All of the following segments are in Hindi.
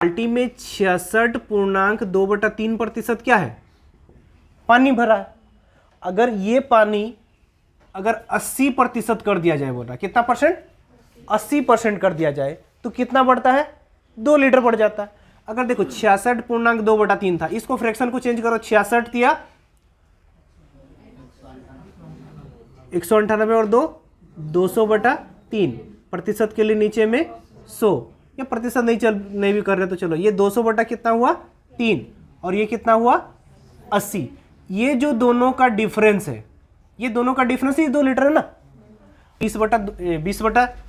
बाल्टी में 66.2/3% क्या है? पानी भरा है। अगर ये पानी अगर 80% कर दिया जाए, बोल रहा कितना परसेंट? 80% कर दिया जाए तो कितना बढ़ता है? 2 लीटर बढ़ जाता है। अगर देखो 66.2/3 था, इसको फ्रैक्शन को चेंज करो, 66 दिया 198 और 2 200/3, प्रतिशत के लिए नीचे में 100, या प्रतिशत नहीं भी कर रहे तो चलो, ये 200 बटा कितना हुआ? 3, और ये कितना हुआ? 80। ये जो दोनों का डिफरेंस है, ये दोनों का डिफरेंस ये 2 लीटर है ना। 20 बटा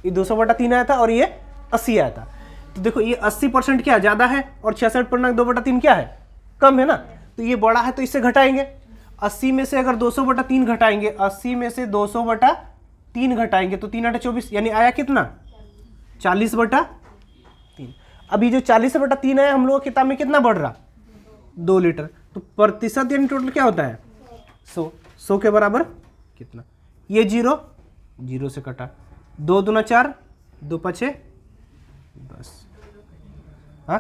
ये 200/3 आया था और ये 80 आया था। तो देखो ये 80% क्या ज़्यादा है और 66.2/3 क्या है? कम है ना। तो ये बड़ा है तो इससे घटाएंगे। 80 में से अगर 200/3 घटाएंगे, 80 में से 200/3 घटाएंगे तो 3 × 24, यानी आया कितना? 40/3। अभी जो 40/3 है, हम लोग किताब में कितना बढ़ रहा? 2 लीटर। तो प्रतिशत यानी टोटल क्या होता है? 100 के बराबर कितना? ये 0 से कटा, 2 दूना 4, 2 5 10। हाँ,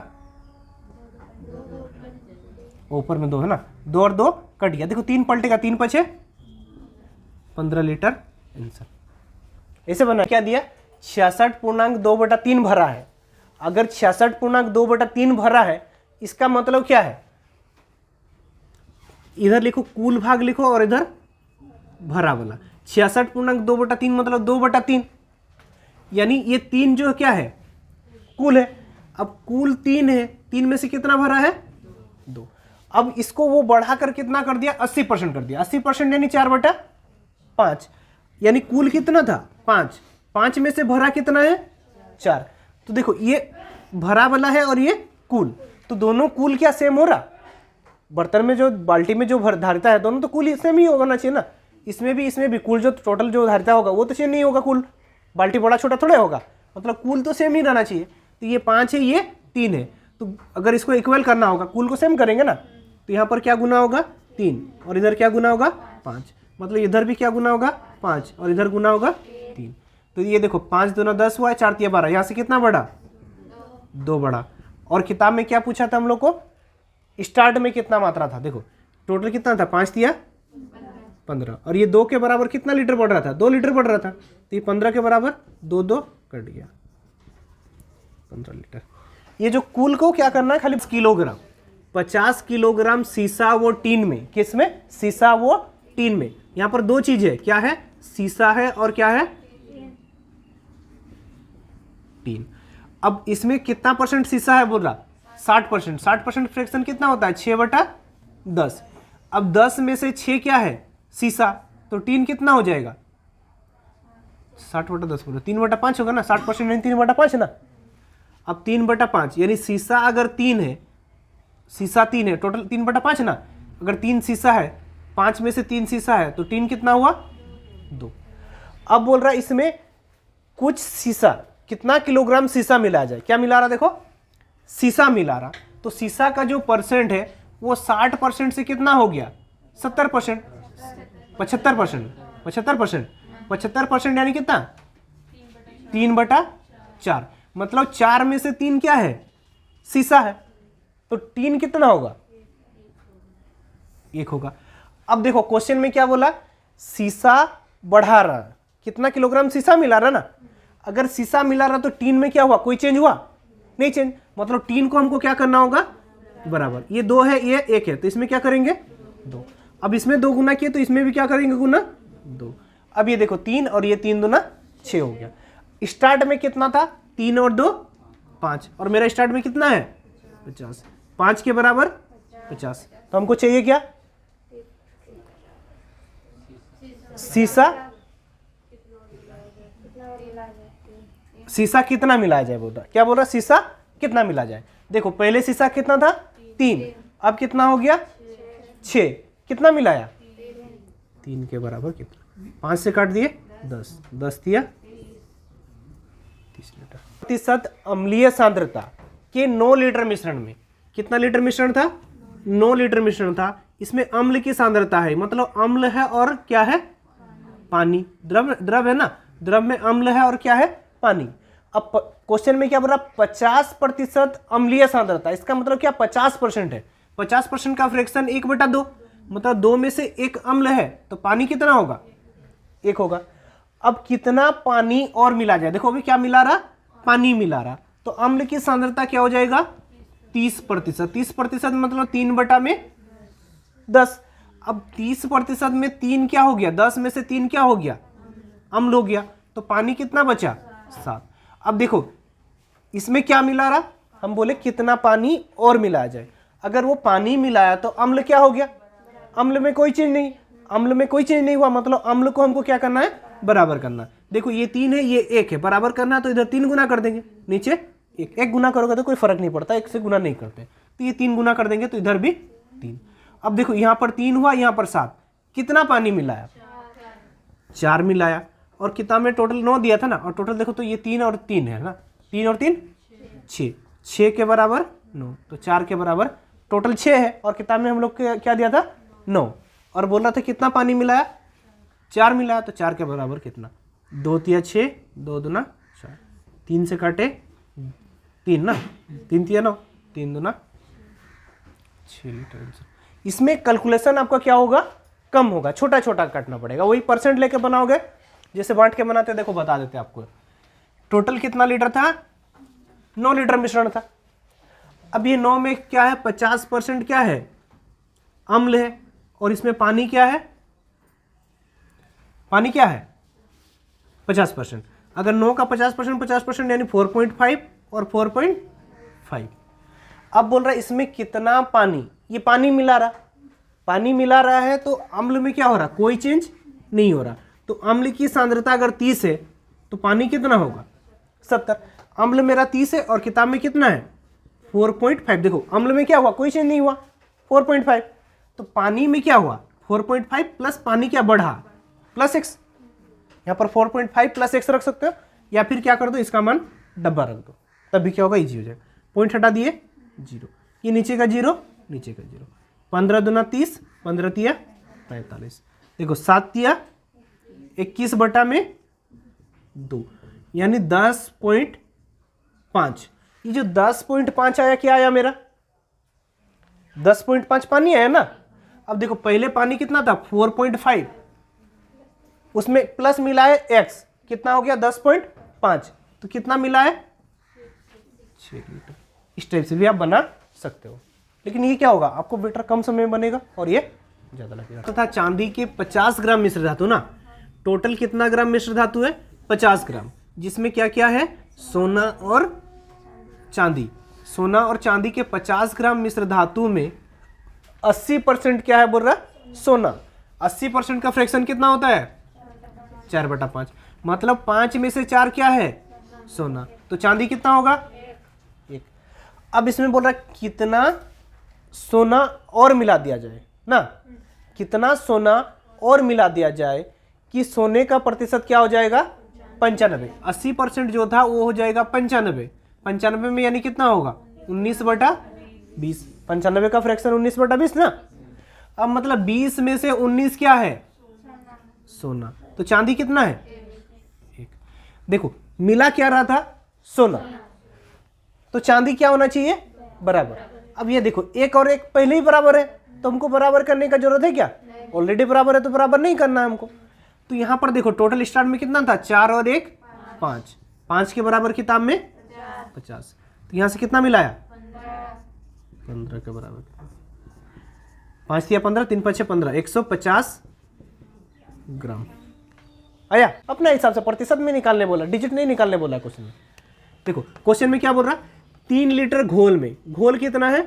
ऊपर में 2 है ना, 2 और 2 कट गया। देखो 3 पलटेगा, 3 5 15 लीटर आंसर। ऐसे बना क्या दिया? 66.2/3 भरा है। अगर 66.2/3 भरा है, इसका मतलब क्या है? इधर लिखो कुल भाग लिखो और इधर भरा वाला। 66.2/3 मतलब 2/3, यानी ये 3 जो क्या है? कुल है। अब कुल 3 है, 3 में से कितना भरा है? 2। अब इसको वो बढ़ाकर कितना कर दिया? 80% कर दिया। 80% यानी 4/5, यानी कुल कितना था? 5। 5 में से भरा कितना है? 4। तो देखो ये भरा वाला है और ये कुल, तो दोनों कुल क्या सेम हो रहा? बर्तन में जो बाल्टी में जो धारिता है, दोनों तो कुल सेम ही होना चाहिए ना। इसमें भी कुल जो टोटल जो धारिता होगा वो तो सेम नहीं होगा। कुल बाल्टी बड़ा छोटा थोड़ा होगा, मतलब कुल तो सेम ही रहना चाहिए। तो ये 5 है, ये 3 है, तो अगर इसको इक्वल करना होगा, कुल को सेम करेंगे ना, तो यहाँ पर क्या गुना होगा? 3, और इधर क्या गुना होगा? 5, मतलब इधर भी क्या गुना होगा? 5, और इधर गुना होगा 3। तो ये देखो 5 दूना 10 हुआ, 4 तिया 12, यहाँ से कितना बढ़ा? 2 बढ़ा। और किताब में क्या पूछा था हम लोग को? स्टार्ट में कितना मात्रा था? देखो टोटल कितना था? 5 तिया 15, और ये 2 के बराबर कितना लीटर बढ़ रहा था? 2 लीटर बढ़ रहा था। तो ये 15 के बराबर 2 कट गया, 15 लीटर। ये जो कुल को क्या करना है? खाली किलोग्राम, 50 किलोग्राम सीसा वो टीन में। किस में? सीसा वो टीन में। यहाँ पर 2 चीज है, क्या है? सीसा है और क्या है? टीन। अब इसमें कितना परसेंट सीसा है बोल रहा? 60%। 60% फ्रैक्शन कितना होता है? 6/10। अब 10 में से 6 क्या है? सीसा, तो टीन कितना हो जाएगा? 60/10 बोलो, 3/5 होगा ना। 60% यानी 3/5 है ना। अब 3/5 यानी सीसा अगर 3 है, सीसा 3 है, टोटल 3/5 ना। अगर 3 सीसा है, 5 में से 3 सीसा है, तो टीन कितना हुआ? 2। अब बोल रहा है इसमें कुछ सीसा, कितना किलोग्राम सीसा मिला जाए? क्या मिला रहा? देखो सीसा मिला रहा। तो सीसा का जो परसेंट है वो 60% से कितना हो गया? 70%, 75%, 75% यानी कितना? 3/4, मतलब 4 में से 3 क्या है? सीसा है। तो टीन कितना होगा? 1 होगा। अब देखो क्वेश्चन में क्या बोला? सीसा बढ़ा रहा, कितना किलोग्राम सीसा मिला रहा ना। अगर सीसा मिला रहा तो टीन में क्या हुआ? कोई चेंज हुआ? नहीं चेंज, मतलब टीन को हमको क्या करना होगा? बराबर। ये 2 है, ये 1 है, तो इसमें क्या करेंगे? 2। अब इसमें 2 गुना किए तो इसमें भी क्या करेंगे? गुना 2। अब ये देखो 3 और ये 3 दूना 6 हो गया। स्टार्ट में कितना था? 3 और 2 5, और मेरा स्टार्ट में कितना है? 50। 5 के बराबर 50। तो हमको चाहिए क्या? सीसा, सीसा कितना मिलाया जाए बोल रहा। क्या बोल रहा? सीसा कितना मिला जाए। देखो पहले सीसा कितना था? 3, अब कितना हो गया? 6। कितना मिलाया? 3 के बराबर कितना? 5 से काट दिए 10, 10 दिया 30 लीटर। प्रतिशत अम्लीय सांद्रता के 9 लीटर मिश्रण में, कितना लीटर मिश्रण था? 9 लीटर मिश्रण था। इसमें अम्ल की सांद्रता है, मतलब अम्ल है और क्या है? पानी। द्रव है ना, द्रव में अम्ल है और क्या है? पानी। अब क्वेश्चन में क्या बोल रहा, 50% अम्लीय सांद्रता, इसका मतलब क्या 50% है, 50% का फ्रैक्शन 1/2, मतलब 2 में से 1 अम्ल है, तो पानी कितना होगा, 1 होगा। अब कितना पानी और मिला जाए, देखो अभी क्या मिला रहा, पानी मिला रहा, तो अम्ल की सांद्रता क्या हो जाएगा 30%, 30% मतलब 3/10। अब 30% में 3 क्या हो गया, 10 में से 3 क्या हो गया, अम्ल हो गया, तो पानी कितना बचा 7। अब देखो इसमें क्या मिला रहा, हम बोले कितना पानी और मिलाया जाए, अगर वो पानी मिलाया तो अम्ल क्या हो गया, अम्ल में कोई चीज नहीं, अम्ल में कोई चीज नहीं हुआ, मतलब अम्ल को हमको क्या करना है, बराबर करना। देखो ये 3 है, ये 1 है, बराबर करना है तो इधर 3 गुना कर देंगे, नीचे 1 गुना करोगे तो कोई फर्क नहीं पड़ता, 1 से गुना नहीं करते, तो ये 3 गुना कर देंगे तो इधर भी 3। अब देखो यहाँ पर 3 हुआ, यहाँ पर 7, कितना पानी मिलाया, 4 मिलाया, और किताब में टोटल 9 दिया था ना, और टोटल देखो तो ये 3 और 3 है ना, 3 और 3 6, 6 के बराबर 9, तो 4 के बराबर टोटल 6 है, और किताब में हम लोग क्या दिया था 9, और बोल रहा था कितना पानी मिलाया, 4 मिलाया, तो 4 के बराबर कितना, 2 तिया 6, 2 दूना 4, 3 से काटे 3 ना, 3 तिया 9, 3 दूना 6 लीटर। इसमें कैलकुलेशन आपका क्या होगा, कम होगा, छोटा छोटा काटना पड़ेगा, वही परसेंट लेके बनाओगे जैसे बांट के बनाते, देखो बता देते आपको। टोटल कितना लीटर था, 9 लीटर मिश्रण था। अब ये 9 में क्या है, 50% क्या है, अम्ल है, और इसमें पानी क्या है, पानी क्या है 50%। अगर 9 का 50% 50% यानी 4.5 और 4.5। अब बोल रहा है इसमें कितना पानी, ये पानी मिला रहा, पानी मिला रहा है तो अम्ल में क्या हो रहा, कोई चेंज नहीं हो रहा, तो अम्ल की सांद्रता अगर 30 है तो पानी कितना होगा 70। अम्ल मेरा 30 है और किताब में कितना है 4.5। देखो अम्ल में क्या हुआ, कोई चेंज नहीं हुआ, 4.5, तो पानी में क्या हुआ 4.5 प्लस पानी क्या बढ़ा प्लस x, यहाँ पर 4.5 प्लस x रख सकते हो, या फिर क्या कर दो इसका मान डब्बा रख दो, तब भी क्या होगा इजी हो जाएगा। पॉइंट हटा दिए 0, ये नीचे का 0 नीचे का 0, 15 दूना 30, 15 तिया 45, देखो 7 तिया 21 बटा में 2 यानी 10.5। ये जो 10.5 आया क्या आया मेरा 10.5 पानी आया ना। अब देखो पहले पानी कितना था 4.5, उसमें प्लस मिला है x, कितना हो गया 10.5, तो कितना मिला है 6 लीटर। इस टाइप से भी आप बना सकते हो, लेकिन ये क्या होगा आपको बेटर कम समय में बनेगा और ये ज्यादा लगेगा। तथा चांदी के 50 ग्राम मिश्र धातु ना, टोटल कितना ग्राम मिश्र धातु है 50 ग्राम, जिसमें क्या क्या है सोना और चांदी। सोना और चांदी के 50 ग्राम मिश्र धातु में 80% क्या है बोल रहा सोना, 80% का फ्रैक्शन कितना होता है 4/5, मतलब 5 में से 4 क्या है सोना, तो चांदी कितना होगा 1। अब इसमें बोल रहा कितना सोना और मिला दिया जाए ना, कितना सोना और मिला दिया जाए कि सोने का प्रतिशत क्या हो जाएगा 95। 80% जो था वो हो जाएगा 95, 95 में यानी कितना होगा 19/20, 95 का फ्रैक्शन 19/20 ना। अब मतलब 20 में से 19 क्या है सोना, तो चांदी कितना है 1। देखो मिला क्या रहा था सोना, तो चांदी क्या होना चाहिए बराबर। अब ये देखो 1 और 1 पहले ही बराबर है, तो हमको बराबर करने का जरूरत है क्या, ऑलरेडी बराबर है तो बराबर नहीं करना है हमको। तो यहां पर देखो टोटल स्टार्ट में कितना था 4 और 1 5, 5 के बराबर किताब में 50, तो यहां से कितना मिलाया 15 के बराबर, 5 या 15 3 5 15, 150 ग्राम आया। अपना हिसाब से प्रतिशत में निकालने बोला, डिजिट नहीं निकालने बोला क्वेश्चन में। देखो क्वेश्चन में क्या बोल रहा 3 लीटर घोल में, घोल कितना है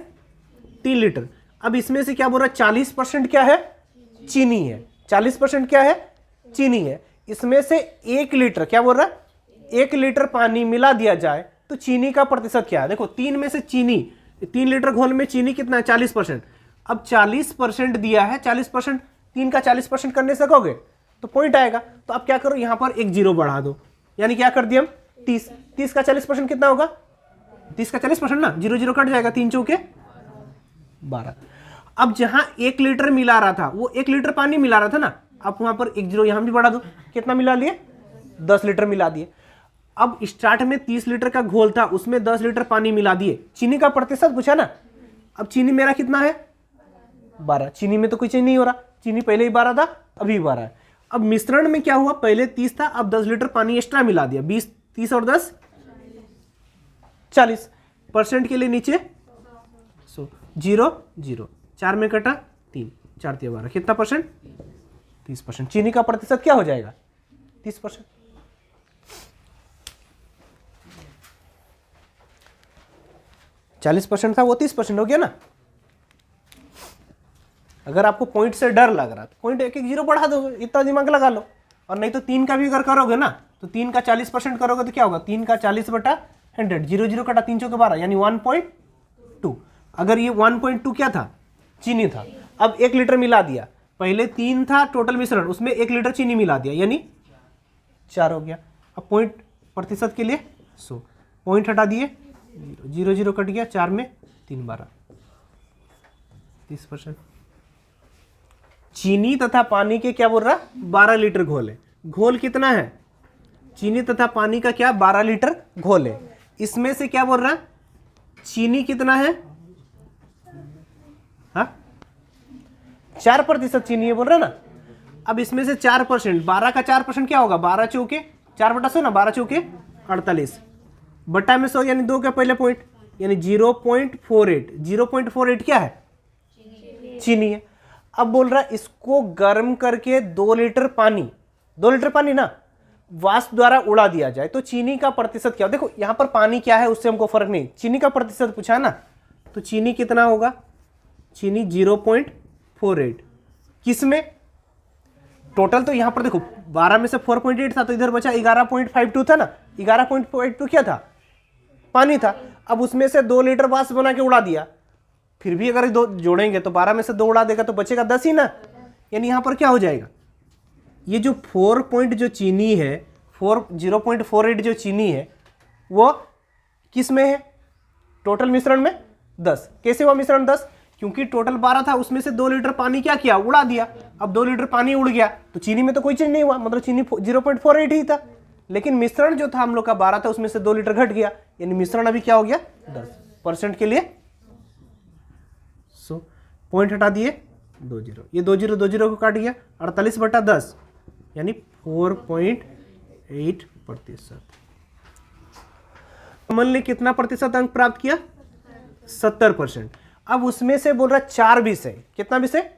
3 लीटर। अब इसमें से क्या बोल रहा 40% क्या है चीनी है, 40% क्या है चीनी है। इसमें से 1 लीटर क्या बोल रहा 1 लीटर पानी मिला दिया जाए तो चीनी का प्रतिशत क्या है। देखो 3 में से चीनी, 3 लीटर घोल में चीनी कितना है 40%। अब 40% दिया है, 40% 3 का 40% करने सकोगे तो पॉइंट आएगा। तो आप क्या करो यहाँ पर एक 0 बढ़ा दो, यानी क्या कर दिया हम 30, 30 का 40% कितना होगा 30 का 40% ना, 0 0 कट जाएगा, 3 चौके 12। अब जहां 1 लीटर मिला रहा था वो 1 लीटर पानी मिला रहा था ना, आप वहां पर एक 0 यहां भी बढ़ा दो, कितना मिला लिए 10 लीटर मिला दिए। अब स्टार्ट में 30 लीटर का घोल था, उसमें 10 लीटर पानी मिला दिए। चीनी का प्रतिशत पूछा ना। अब चीनी मेरा कितना है 12, चीनी में तो कोई चेंज नहीं हो रहा, चीनी पहले ही 12 था अभी 12 है। अब मिश्रण में क्या हुआ, पहले 30 था, अब 10 लीटर पानी एक्स्ट्रा मिला दिया, 20 30 और 10 40 परसेंट के लिए नीचे 0 0 4 में कटा 3 4 3 12 कितना परसेंट 30%। चीनी का प्रतिशत क्या हो जाएगा 30%। 40% था वो 30% हो गया ना। अगर आपको पॉइंट से डर लग रहा तो पॉइंट एक एक जीरो बढ़ा दो, इतना दिमाग लगा लो। और नहीं तो 3 का भी अगर करोगे ना तो 3 का 40% करोगे तो क्या होगा 3 का 40/100 0 0 कटा 3 चौके 12 यानी 1.2। अगर ये 1.2 क्या था चीनी था, अब 1 लीटर मिला दिया, पहले 3 था टोटल मिश्रण, उसमें 1 लीटर चीनी मिला दिया यानी 4 हो गया। अब पॉइंट प्रतिशत के लिए 100, पॉइंट हटा दिए 0 0 कट गया, 4 में 3 12 30%। चीनी तथा पानी के क्या बोल रहा 12 लीटर घोल है। घोल कितना है चीनी तथा पानी का क्या 12 लीटर घोल है। इसमें से क्या बोल रहा चीनी कितना है 4% चीनी है बोल रहा ना। अब इसमें से 4%, 12 का 4% क्या होगा 12 चौके 4/100 ना, 12 चौके 48 बट्टा में 100 यानी 2 का पहले पॉइंट यानी 0.48। 0.48 क्या है चीनी है। अब बोल रहा है इसको गर्म करके 2 लीटर पानी ना वाष्प द्वारा उड़ा दिया जाए तो चीनी का प्रतिशत क्या। देखो यहां पर पानी क्या है उससे हमको फर्क नहीं, चीनी का प्रतिशत पूछा ना, तो चीनी कितना होगा चीनी 0.48। किसमें टोटल तो यहां पर देखो 12 में से 4.8 था तो इधर बचा 11.52 था ना, 11.52 क्या था पानी था। अब उसमें से 2 लीटर वाष्प बना के उड़ा दिया, फिर भी अगर 2 जोड़ेंगे तो 12 में से 2 उड़ा देगा तो बचेगा 10 ही ना। यानी यहां पर क्या हो जाएगा ये जो 4 पॉइंट जो चीनी है 0.48 जो चीनी है वो किस में है टोटल मिश्रण में 10। कैसे हुआ मिश्रण 10 क्योंकि टोटल 12 था उसमें से 2 लीटर पानी क्या किया उड़ा दिया। अब 2 लीटर पानी उड़ गया तो चीनी में तो कोई चेंज नहीं हुआ, मतलब चीनी 0.48 ही था। लेकिन मिश्रण जो था हम लोग का 12 था उसमें से 2 लीटर घट गया यानी मिश्रण अभी क्या हो गया 10% के लिए 100। पॉइंट हटा दिए 2 0, ये 2 0 2 0 को काट गया 48/10 यानी 4.8%। मन ले कितना प्रतिशत अंक प्राप्त किया 70%। अब उसमें से बोल रहा 4 विषय, कितना विषय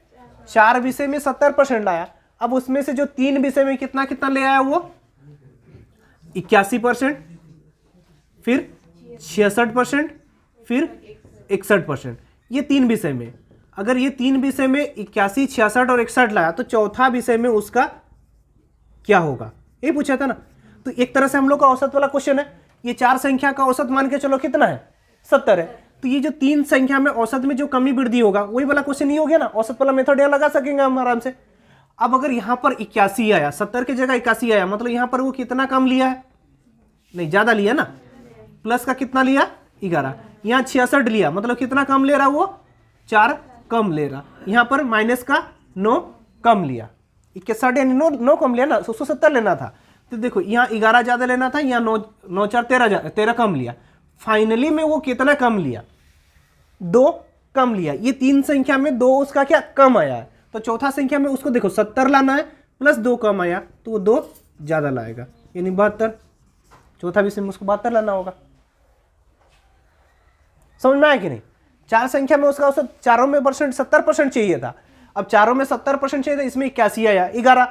4 विषय में 70% लाया। अब उसमें से जो 3 विषय में कितना कितना ले आया वो 81%, फिर 66%, फिर 61%। ये 3 विषय में, अगर ये 3 विषय में 81 66 और 61 लाया तो चौथा विषय में उसका क्या होगा ये पूछा था ना। तो एक तरह से हम लोग का औसत वाला क्वेश्चन है। ये 4 संख्या का औसत मान के चलो कितना है 70 है, तो ये जो 3 संख्या में औसत में जो कमी वृद्धि होगा वही वाला क्वेश्चन ही हो गया ना। औसत वाला मेथड यहाँ लगा सकेंगे हम आराम से। अब अगर यहाँ पर 81 आया 70 की जगह 81 आया मतलब यहाँ पर वो कितना कम लिया है नहीं ज्यादा लिया ना, प्लस का कितना लिया 11, यहाँ 66 लिया मतलब कितना कम ले रहा वो 4 कम ले रहा, यहाँ पर माइनस का 9 कम लिया, 61 यानी 9 कम लिया ना, 170 लेना था। तो देखो यहाँ 11 ज्यादा लेना था, यहाँ 9 4 13 कम लिया। फाइनली में वो कितना कम लिया 2 कम लिया। ये 3 संख्या में 2 उसका क्या कम आया है, तो चौथा संख्या में उसको देखो 70 लाना है प्लस 2 कम आया तो वो 2 ज्यादा लाएगा यानी 72। चौथा विषय में उसको 72 लाना होगा। समझ में आया कि नहीं। 4 संख्या में उसका औसत चारों में 70% चाहिए था, अब चारों में 70% चाहिए था, इसमें 81 आया 11।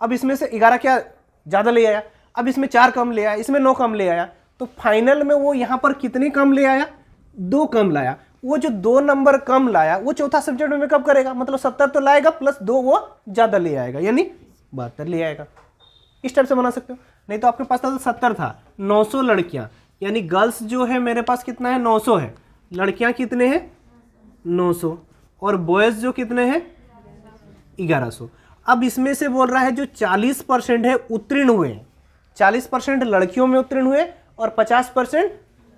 अब इसमें से 11 क्या ज्यादा ले आया, अब इसमें 4 कम ले आया, इसमें 9 कम ले आया, तो फाइनल में वो यहां पर कितने कम ले आया 2 कम लाया। वो जो 2 नंबर कम लाया वो चौथा सब्जेक्ट में कब करेगा, मतलब 70 तो लाएगा प्लस 2 वो ज्यादा ले आएगा यानी 72 ले आएगा। इस टाइप से बना सकते हो। नहीं तो आपके पास था 70 था, 900 लड़कियां यानी गर्ल्स जो है मेरे पास कितना है 900 है, लड़कियां कितने हैं 900 और बॉयज जो कितने हैं 1100। अब इसमें से बोल रहा है जो 40% है उत्तीर्ण हुए, 40% लड़कियों में उत्तीर्ण हुए और 50%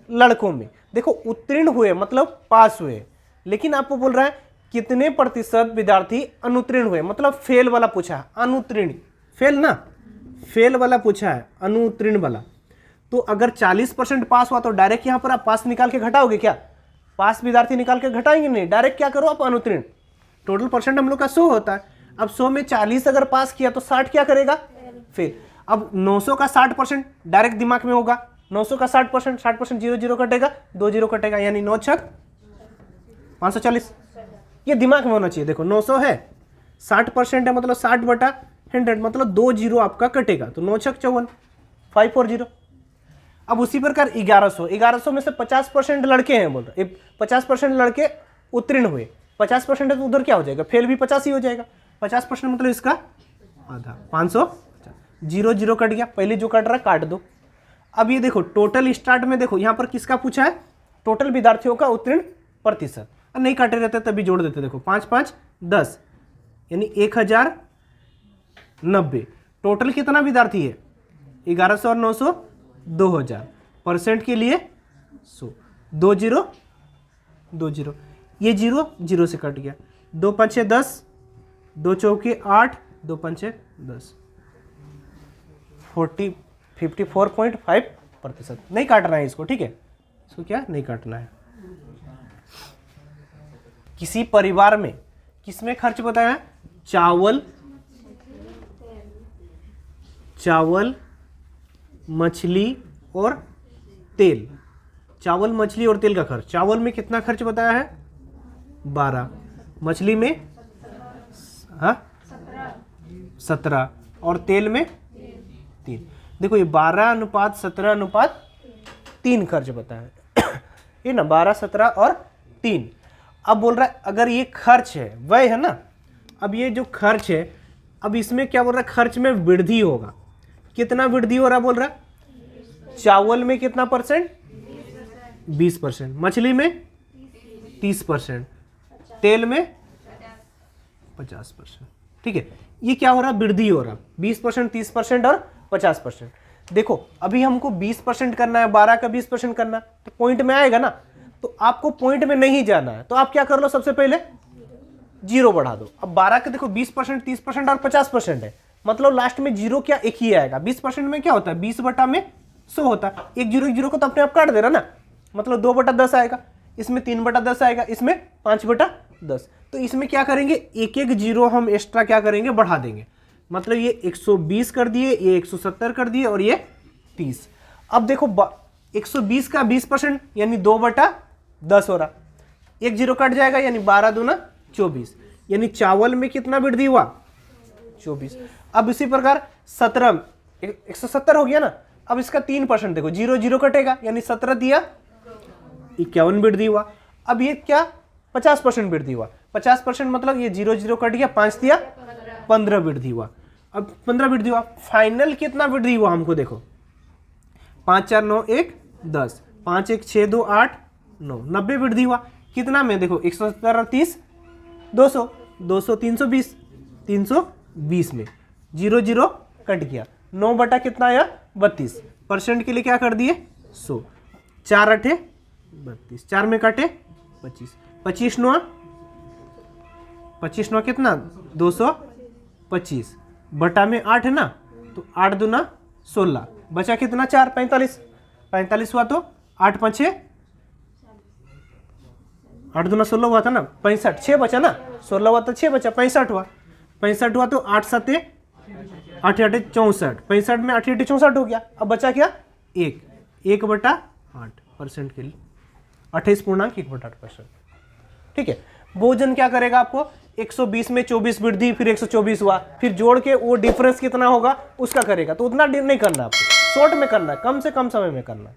लड़कों में। देखो उत्तीर्ण हुए मतलब पास हुए, लेकिन आपको बोल रहा है कितने प्रतिशत विद्यार्थी अनुत्तीर्ण हुए, मतलब फेल वाला पूछा है, अनुत्तीर्ण फेल ना, फेल वाला पूछा है अनुत्तीर्ण वाला। तो अगर 40% पास हुआ तो डायरेक्ट यहाँ पर आप पास निकाल के घटाओगे क्या? पास विद्यार्थी निकाल के घटाएंगे नहीं, डायरेक्ट क्या करो आप अनुत्तीर्ण। टोटल परसेंट हम लोग का 100 होता है। अब 100 में 40 अगर पास किया तो 60 क्या करेगा फेल। अब 900 का 60% डायरेक्ट दिमाग में होगा, 900 का 60%, 60% 0 0 कटेगा, 2 0 कटेगा, यानी 9 छक 540। ये दिमाग में होना चाहिए। देखो 900 है, 60% है, मतलब 60/100, मतलब 2 0 आपका कटेगा, तो 9 छक 54, 540। अब उसी प्रकार 1100 में से 50% लड़के हैं, बोल रहे 50% लड़के उत्तीर्ण हुए, 50% है तो उधर क्या हो जाएगा फेल भी 50 ही हो जाएगा। 50% मतलब इसका आधा, 500, 0 0 कट गया, पहले जो कट रहा है काट दो। अब ये देखो टोटल स्टार्ट में देखो यहाँ पर किसका पूछा है, टोटल विद्यार्थियों का उत्तीर्ण प्रतिशत। नहीं काटे रहते तभी जोड़ देते, देखो 5 5 10 यानी 1090। टोटल कितना विद्यार्थी है 1100 और 900 2000। परसेंट के लिए 100, 2 0 2 0, ये 0 0 से कट गया, 2 5 10, 2 चौके 8, 2 5 10, 54.5%। नहीं काटना है इसको, ठीक है, इसको क्या नहीं काटना है। किसी परिवार में किसमें खर्च बताया है, चावल मछली और तेल। चावल मछली और तेल का खर्च, चावल में कितना खर्च बताया है 12, मछली में 17 और तेल में 3। देखो ये 12:17:3 खर्च बताया है ये ना, 12 17 और 3। अब बोल रहा है अगर ये खर्च है, व्यय है ना, अब ये जो खर्च है, अब इसमें क्या बोल रहा है, खर्च में वृद्धि होगा। कितना वृद्धि हो रहा बोल रहा है, चावल में कितना परसेंट 20%, मछली में 30%, तेल में 50%। ठीक है, ये क्या हो रहा है, वृद्धि हो रहा, 20%, 30% और 50%। देखो अभी हमको 20% करना है, 12 का 20% करना है, तो पॉइंट में आएगा ना, तो आपको पॉइंट में नहीं जाना है, तो आप क्या कर लो, सबसे पहले 0 बढ़ा दो। अब 12 का देखो 20%, 30% और 50% है, मतलब लास्ट में 0 क्या एक ही आएगा। 20% में क्या होता है 20/100 होता है, एक 0 को तो अपने आप काट दे रहा ना, मतलब 2/10 आएगा, इसमें 3/10 आएगा, इसमें 5/10। तो इसमें क्या करेंगे, एक एक 0 हम एक्स्ट्रा क्या करेंगे बढ़ा देंगे, मतलब ये 120 कर दिए, ये 170 कर दिए और ये 30। अब देखो 120 का 20% यानी 2/10 हो रहा, एक 0 कट जाएगा यानी 12 दूना 24, यानी चावल में कितना वृद्धि हुआ 24। अब इसी प्रकार 17 170 हो गया ना, अब इसका 3% देखो 0 0 कटेगा यानी 17 दिया 51 वृद्धि हुआ। अब ये क्या 50% वृद्धि हुआ, 50% मतलब ये 0 0 कट गया, 5 दिया 15 वृद्धि हुआ। अब 15 वृद्धि हुआ, फाइनल कितना वृद्धि हुआ हमको देखो, 5 4 9 1 10, 5 1 6 2 8 9, 90 वृद्धि हुआ। कितना में देखो 170 और 30 200, 200 320, 320 में 0 0 कट गया, 9 बटा कितना आया 32, परसेंट के लिए क्या कर दिए 100, 4 8 32, 4 में काटे 25, 25 9 कितना 225, बटा में 8 है ना, तो 8 दूना 16, बचा कितना 4 45, 45 हुआ तो 8 5 8 दूना 16 हुआ था ना, 65, 6 बचा ना, 16 हुआ तो 6 बचा, 65 हुआ, 65 हुआ तो 8 7 8 8 64, 65 में 8 8 64 हो गया। अब बचा क्या 1/8 के लिए 28.1/8%। ठीक है, भोजन क्या करेगा आपको, 120 में 24 वृद्धि, फिर 124 हुआ, फिर जोड़ के वो डिफरेंस कितना होगा उसका करेगा, तो उतना नहीं करना आपको, शॉर्ट में करना है, कम से कम समय में करना है।